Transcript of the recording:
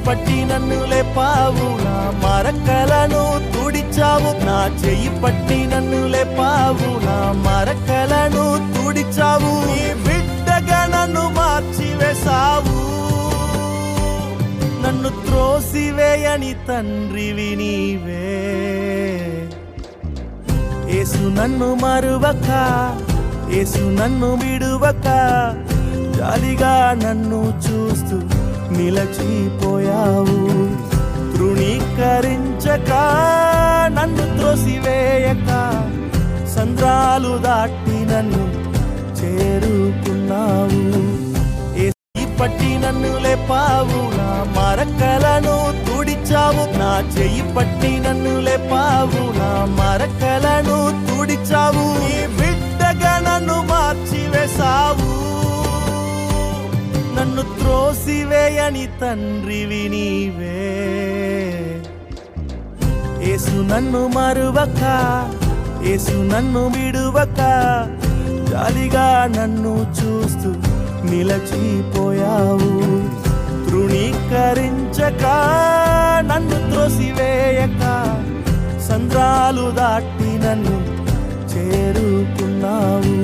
పట్టి నన్ను లేపావు, నా మరకలను తుడిచావు. నా చెయ్యి పట్టి నన్ను లేపావు, నా మరకలను తుడిచావు. నీ బిడ్డగా నన్ను మార్చివేశావు, నన్ను త్రోసివేయని తండ్రివి నీవే. యేసు నన్ను మరువక, యేసు నన్ను విడువక, జాలిగా నన్ను చూస్తూ నిలచిపోయావు. తృణీకరించక, నన్ను త్రోసివేయక, సంద్రాలు దాటి నన్ను చేరుకున్నావు. పట్టి నన్ను లేపావు, నా మరకలను తుడిచావు. నా చెయ్యి పట్టి నన్ను లేపావు, నా మరకలను తుడిచావు. నీ బిడ్డగా నన్ను మార్చివేశావు, నన్ను త్రోసివేయని తండ్రివి నీవే. యేసు నన్ను మరువక, యేసు నన్ను విడువక, జాలిగా నన్ను చూస్తూ నిలచిపోయావు. తృణీకరించక, నన్ను త్రోసివేయక, సంద్రాలు దాటి నన్ను చేరుకున్నావు.